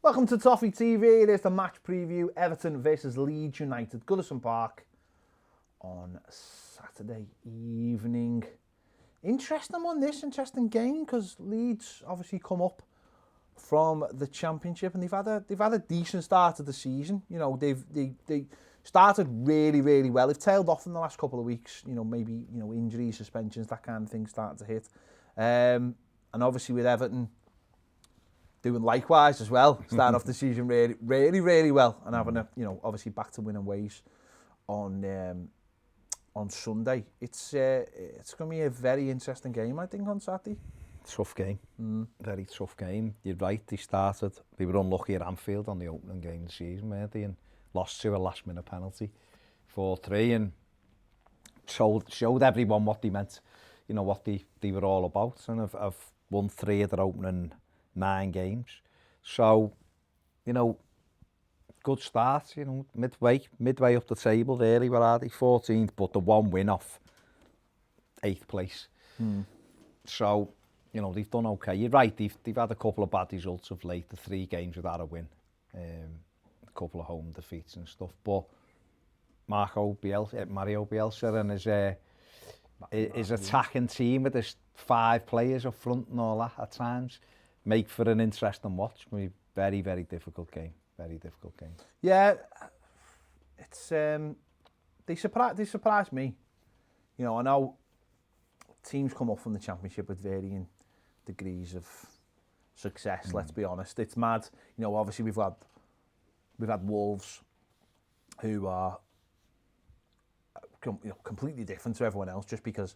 Welcome to Toffee TV. It is the match preview. Everton versus Leeds United, Goodison Park on Saturday evening. Interesting game because Leeds obviously come up from the Championship and they've had a decent start to the season. You know, they started really well. They've tailed off in the last couple of weeks. You know, maybe injuries, suspensions, that kind of thing starting to hit. And obviously with Everton doing likewise as well, starting off the season really well and having obviously back to winning ways on Sunday. It's going to be a very interesting game, I think, on Saturday. Tough game, very tough game. You're right, they were unlucky at Anfield on the opening game of the season, weren't they? And lost to a last minute penalty, 4-3, and showed everyone what they meant, what they were all about, and have won 3 of their opening 9 games. So, good start, midway up the table, really, where are they? 14th, but the one win off 8th place. So, they've done okay. You're right, they've had a couple of bad results of late, the 3 games without a win, a couple of home defeats and stuff, but Mario Bielsa and his attacking team with his 5 players up front and all that at times make for an interesting watch. Very difficult game. Yeah, it's they surprised me. I know teams come up from the Championship with varying degrees of success. Let's be honest, it's mad. Obviously we've had Wolves, who are completely different to everyone else, just because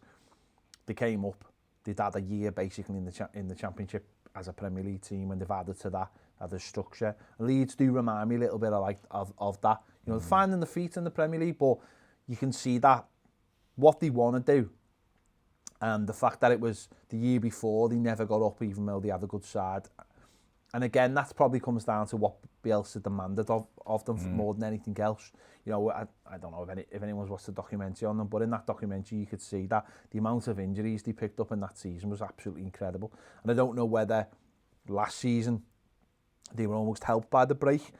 they came up. They'd had a year basically in the Championship as a Premier League team, and they've added to that as a structure. Leeds do remind me a little bit of that. They're finding the feet in the Premier League, but you can see that what they want to do, and the fact that it was the year before they never got up, even though they had a good side. And again, that probably comes down to what Bielsa demanded of them more than anything else. I don't know if anyone's watched the documentary on them, but in that documentary you could see that the amount of injuries they picked up in that season was absolutely incredible. And I don't know whether last season they were almost helped by the break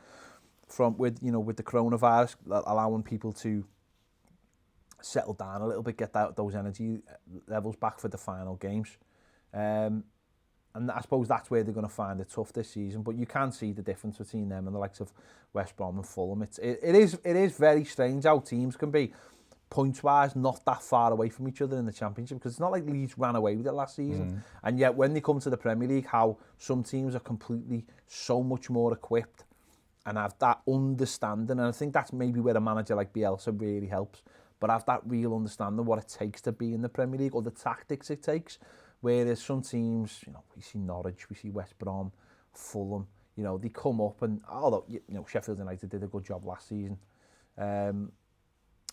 with the coronavirus, allowing people to settle down a little bit, get those energy levels back for the final games. And I suppose that's where they're going to find it tough this season. But you can see the difference between them and the likes of West Brom and Fulham. It is very strange how teams can be, points-wise, not that far away from each other in the Championship, because it's not like Leeds ran away with it last season. And yet when they come to the Premier League, how some teams are completely so much more equipped and have that understanding. And I think that's maybe where a manager like Bielsa really helps, but have that real understanding of what it takes to be in the Premier League, or the tactics it takes. Whereas some teams, we see Norwich, we see West Brom, Fulham, they come up, and although Sheffield United did a good job last season,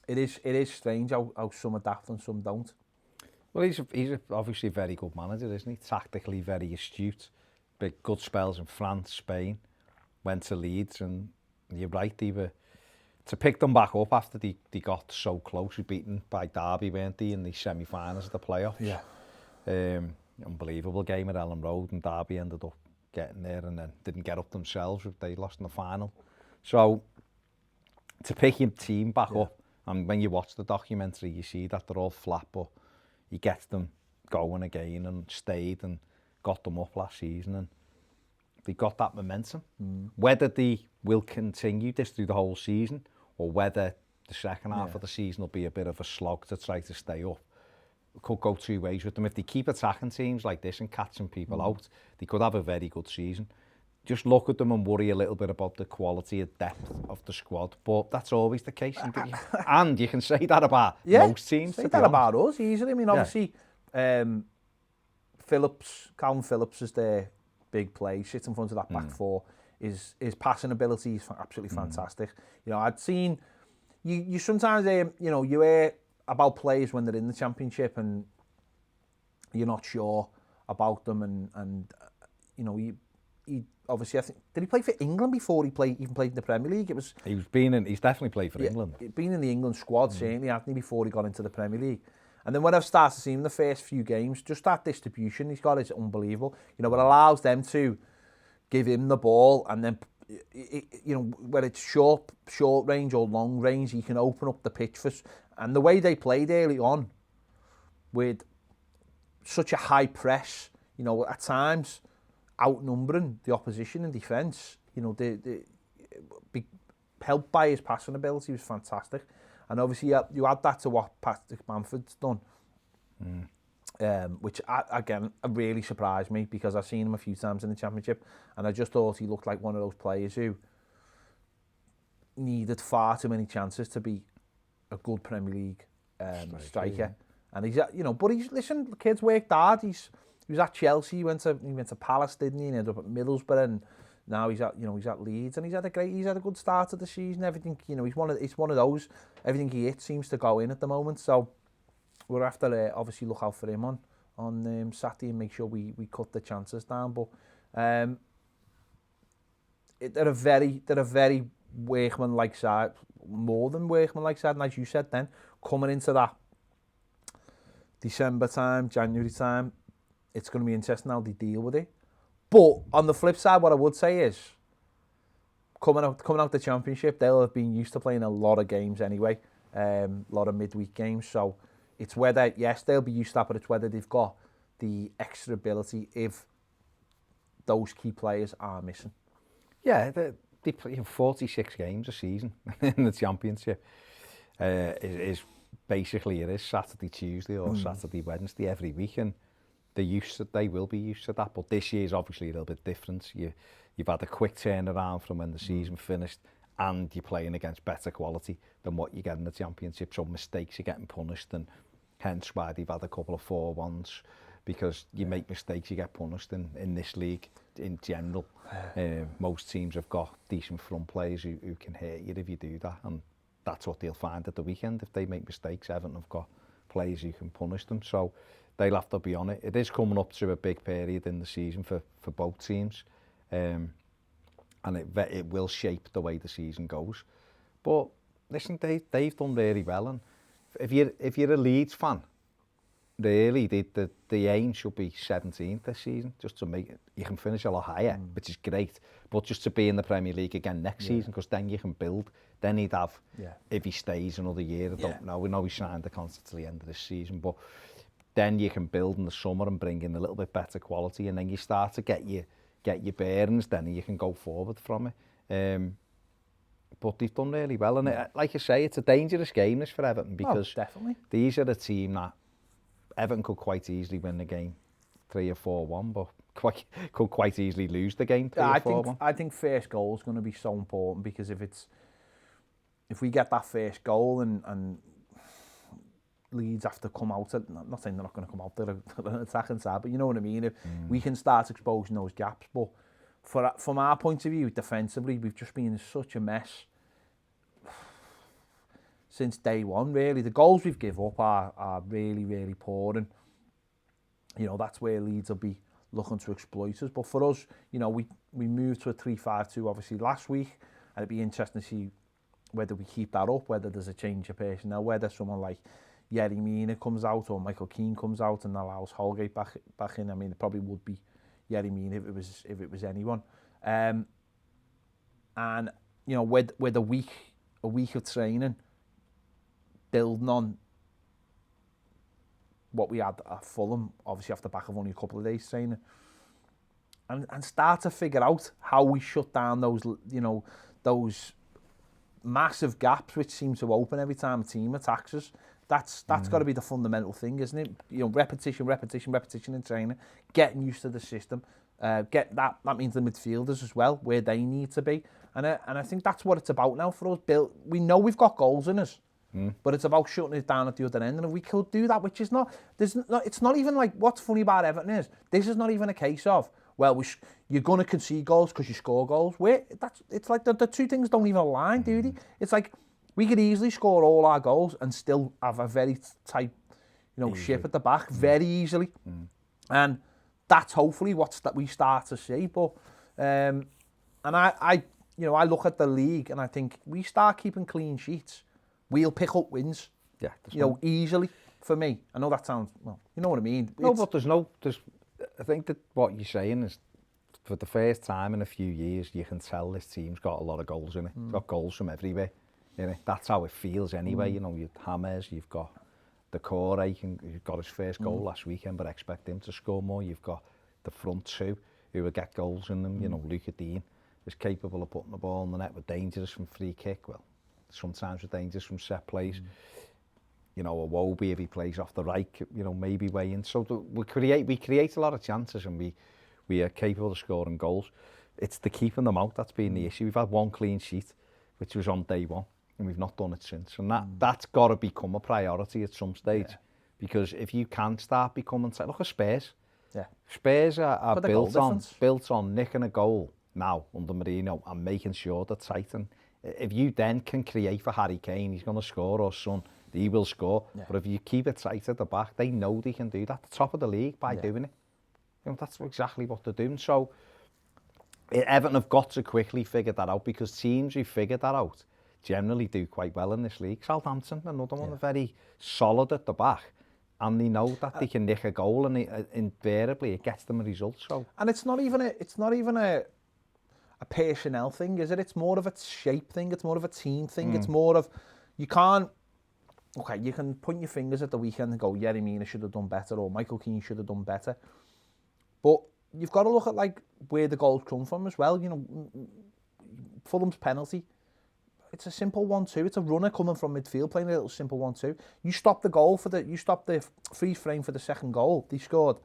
it is strange how some adapt and some don't. Well, he's obviously a very good manager, isn't he? Tactically very astute, big good spells in France, Spain, went to Leeds, and you're right, to pick them back up after they got so close, beaten by Derby, weren't they, in the semi-finals of the playoffs. Yeah. Unbelievable game at Ellen Road, and Derby ended up getting there and then didn't get up themselves. They lost in the final. So to pick your team back up, and when you watch the documentary, you see that they're all flat, but he gets them going again and stayed and got them up last season, and they got that momentum. Whether they will continue this through the whole season, or whether the second half of the season will be a bit of a slog to try to stay up, could go 2 ways with them. If they keep attacking teams like this and catching people out, they could have a very good season. Just look at them and worry a little bit about the quality and depth of the squad, but that's always the case. And you can say that about most teams. Say that about us easily. I mean, obviously, Calvin Phillips is their big play. Sits in front of that back four. His passing ability is absolutely fantastic. I'd seen you sometimes you hear about players when they're in the Championship and you're not sure about them, and he obviously, I think, did he play for England before he even played in the Premier League? He's definitely played for England. He'd been in the England squad, certainly, hadn't he, before he got into the Premier League. And then when I've started to see him in the first few games, just that distribution he's got is unbelievable. It allows them to give him the ball, and then, you know, whether it's short range or long range, he can open up the pitch for. And the way they played early on, with such a high press, you know, at times outnumbering the opposition in defence, you know, helped by his passing ability was fantastic. And obviously you add that to what Patrick Bamford's done, which again really surprised me, because I've seen him a few times in the Championship, and I just thought he looked like one of those players who needed far too many chances to be a good Premier League striker. Yeah. And he's, you know, but listen, the kid's worked hard. He was at Chelsea, he went to Palace, didn't he? And ended up at Middlesbrough, and now he's at Leeds, and he's had a good start to the season. Everything, you know, it's one of those. Everything he hits seems to go in at the moment. So we'll have to obviously look out for him on Saturday and make sure we cut the chances down. But they're a very workman-like side, more than workman-like side. And as you said, then coming into that December time, January time, it's going to be interesting how they deal with it. But on the flip side, what I would say is, coming out the Championship, they'll have been used to playing a lot of games anyway, a lot of midweek games. So it's whether, yes, they'll be used to that, but it's whether they've got the extra ability if those key players are missing. Yeah, they play 46 games a season in the Championship. Is basically, it is Saturday, Tuesday or Saturday, Wednesday every week, and they will be used to that. But this year is obviously a little bit different. You've had a quick turnaround from when the season finished, and you're playing against better quality than what you get in the Championship. So mistakes are getting punished, and hence why they've had a couple of 4-1s, because you make mistakes, you get punished in this league in general. Most teams have got decent front players who can hurt you if you do that, and that's what they'll find at the weekend. If they make mistakes, Everton have got players who can punish them. So they'll have to be on it. It is coming up to a big period in the season for both teams, and it will shape the way the season goes. But listen, they've done really well, and if you're a Leeds fan, really the aim should be 17th this season, just to make it. You can finish a lot higher, which is great, but just to be in the Premier League again next season, because then you can build. Then he'd have, if he stays another year, I don't know. We know he signed the contract to the end of this season, but then you can build in the summer and bring in a little bit better quality, and then you start to get your bearings, then you can go forward from it. But they've done really well, and like you say, it's a dangerous game this for Everton, because definitely these are a team that Everton could quite easily win the game 3 or 4-1, but could quite easily lose the game 3 or 4-1. I think first goal is going to be so important, because if we get that first goal and Leeds have to come out, I'm not saying they're not going to come out there an attacking side, but you know what I mean. If we can start exposing those gaps, but from our point of view, defensively, we've just been in such a mess since day one, really. The goals we've given up are really, really poor, and you know, that's where Leeds will be looking to exploit us. But for us, you know, we moved to a 3-5-2 obviously last week, and it'd be interesting to see whether we keep that up, whether there's a change of personnel, whether someone like Yerry Mina comes out or Michael Keane comes out and allows Holgate back in. I mean, it probably would be Yerry Mina if it was anyone. And you know, with a week of training, building on what we had at Fulham, obviously off the back of only a couple of days training, and start to figure out how we shut down those massive gaps which seem to open every time a team attacks us. That's got to be the fundamental thing, isn't it? You know, repetition in training, getting used to the system. Get that means the midfielders as well, where they need to be, and I think that's what it's about now for us. We know we've got goals in us, but it's about shutting it down at the other end. And if we could do that, which is it's not even like, what's funny about Everton is, this is not even a case of, well, you're going to concede goals because you score goals. It's like the two things don't even align, do they? It's like we could easily score all our goals and still have a very tight, ship at the back, very easily. And that's hopefully that we start to see. But and I look at the league and I think we start keeping clean sheets, we'll pick up wins. Yeah, easily for me. I know that sounds, well, you know what I mean. No, but I think that what you're saying is for the first time in a few years, you can tell this team's got a lot of goals in it. It's got goals from everywhere. You know, that's how it feels anyway. You know, you've Hammers, you've got the core, you've got his first goal last weekend, but I expect him to score more. You've got the front two who will get goals in them. You know, Luca Dean is capable of putting the ball in the net, with dangerous from free kick. Well, sometimes with dangerous from set plays. You know, a Wobie, if he plays off the right, you know, maybe way in. So we create a lot of chances, and we are capable of scoring goals. It's the keeping them out that's been the issue. We've had one clean sheet, which was on day one, and we've not done it since. And that's got to become a priority at some stage, because if you can start becoming, look at Spurs. Yeah, Spurs are built on nicking a goal now under Mourinho and making sure they're tight. And if you then can create for Harry Kane, he's going to score, or Son, he will score. Yeah. But if you keep it tight at the back, they know they can do that. The top of the league by doing it. You know, that's exactly what they're doing. So Everton have got to quickly figure that out, because teams who figure that out generally do quite well in this league. Southampton, another one, are very solid at the back, and they know that they can nick a goal, and invariably it gets them a result. So, and it's not even a personnel thing, is it? It's more of a shape thing. It's more of a team thing. It's more of, you can't. Okay, you can point your fingers at the weekend and go, Yerry Mina should have done better, or Michael Keane should have done better. But you've got to look at like where the goals come from as well. You know, Fulham's penalty, it's a simple 1-2. It's a runner coming from midfield playing a little simple 1-2. You stop the freeze frame for the second goal they scored.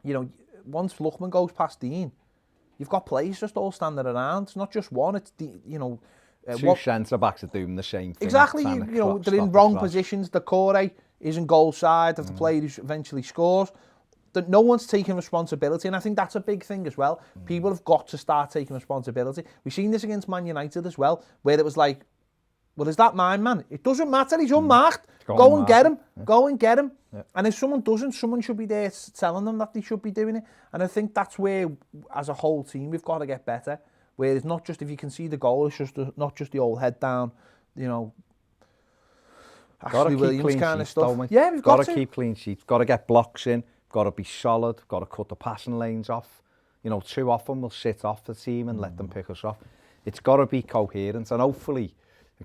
You know, once Luckman goes past Dean, you've got players just all standing around. It's not just one. It's two centre-backs are doing the same thing. Exactly, you know, they're in wrong positions. The core is in goal side of the player who eventually scores. That no one's taking responsibility, and I think that's a big thing as well. People have got to start taking responsibility. We've seen this against Man United as well, where it was like, well, is that mine, man? It doesn't matter, he's unmarked. Go and get him. Yeah. Go and get him. Yeah. And if someone doesn't, someone should be there telling them that they should be doing it. And I think that's where, as a whole team, we've got to get better. Where it's not just if you can see the goal, it's just not just the old head down, you know, Ashley Williams kind of stuff. Yeah, we've got to keep clean sheets. Got to get blocks in. Got to be solid. Got to cut the passing lanes off. You know, too often we'll sit off the team and let them pick us off. It's got to be coherent and hopefully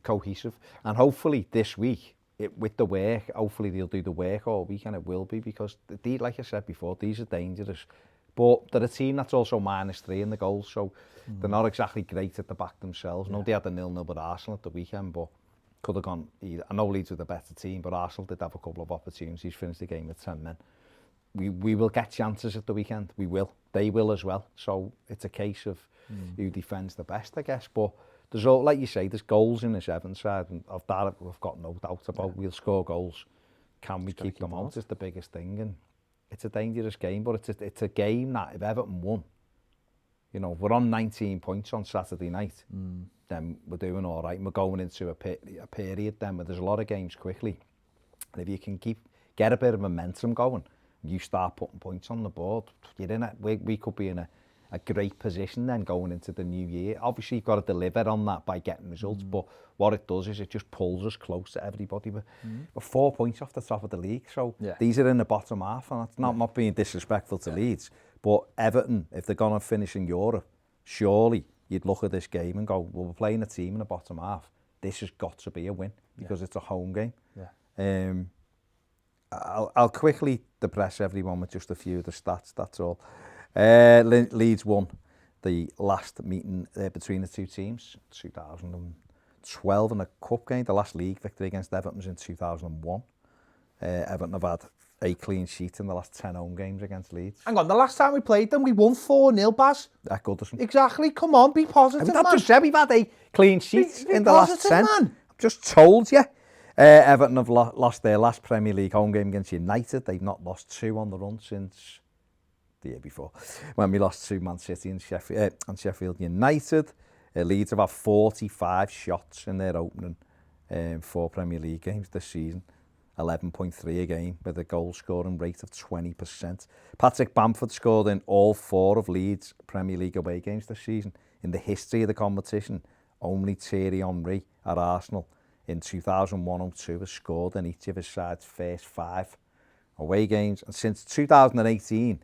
cohesive. And hopefully this week, with the work, hopefully they'll do the work all week, and it will be, because like I said before, these are dangerous. But they're a team that's also -3 in the goals, so they're not exactly great at the back themselves. No, they had a 0-0 with Arsenal at the weekend, but could have gone either. I know Leeds were the better team, but Arsenal did have a couple of opportunities, finished the game with 10 men. We will get chances at the weekend. We will. They will as well. So it's a case of who defends the best, I guess. But there's all, like you say, there's goals in this Everton side, and of that we've got no doubt about. Yeah. We'll score goals. Can we keep them out? Is the biggest thing, and it's a dangerous game. But it's a game that if Everton won, you know, we're on 19 points on Saturday night, then we're doing all right. We're going into a period then where there's a lot of games quickly. And if you can get a bit of momentum going, you start putting points on the board, you're in it. We could be in a great position then going into the new year. Obviously, you've got to deliver on that by getting results, but what it does is it just pulls us close to everybody. We're 4 points off the top of the league, so these are in the bottom half, and that's not being disrespectful to Leeds, but Everton, if they're going to finish in Europe, surely you'd look at this game and go, well, we're playing a team in the bottom half. This has got to be a win, because it's a home game. Yeah. I'll quickly depress everyone with just a few of the stats, that's all. Leeds won the last meeting between the two teams, 2012 in a cup game. The last league victory against Everton was in 2001. Everton have had a clean sheet in the last 10 home games against Leeds. Hang on, the last time we played them, we won 4-0, Baz. That good, isn't it? Exactly, come on, be positive, man. I've just said we've had a clean sheet in the last 10. Man. I've just told you. Everton have lost their last Premier League home game against United. They've not lost 2 on the run since the year before, when we lost to Man City and Sheffield United. Leeds have had 45 shots in their opening 4 Premier League games this season, 11.3 a game, with a goal scoring rate of 20%. Patrick Bamford scored in all 4 of Leeds Premier League away games this season. In the history of the competition, only Thierry Henry at Arsenal in 2001-02 has scored in each of his side's first 5 away games. And since 2018,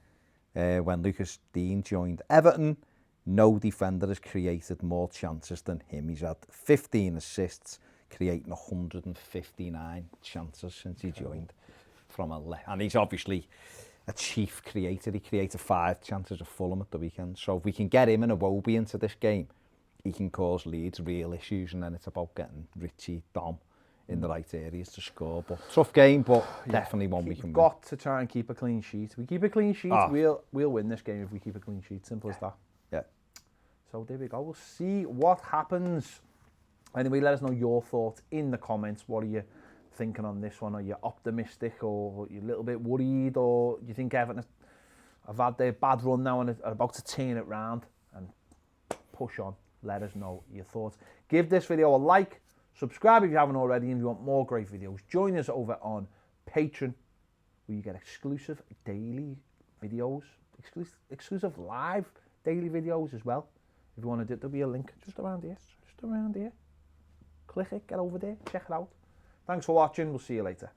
when Lucas Dean joined Everton. No defender has created more chances than him. He's had 15 assists, creating 159 chances since he joined from and he's obviously a chief creator. He created 5 chances at Fulham at the weekend. So if we can get him and Iwobi into this game, he can cause Leeds real issues, and then it's about getting Richie, Dom in the right areas to score. But tough game, but definitely one we can win. We've got to try and keep a clean sheet. We keep a clean sheet, we'll win this game if we keep a clean sheet. Simple as that. Yeah. So there we go. We'll see what happens. Anyway, let us know your thoughts in the comments. What are you thinking on this one? Are you optimistic, or are you a little bit worried, or do you think Everton have had their bad run now and are about to turn it round and push on? Let us know your thoughts. Give this video a like. Subscribe if you haven't already, and if you want more great videos, join us over on Patreon, where you get exclusive daily videos, exclusive live daily videos as well. If you want to do it, there'll be a link just around here. Click it, get over there, check it out. Thanks for watching. We'll see you later.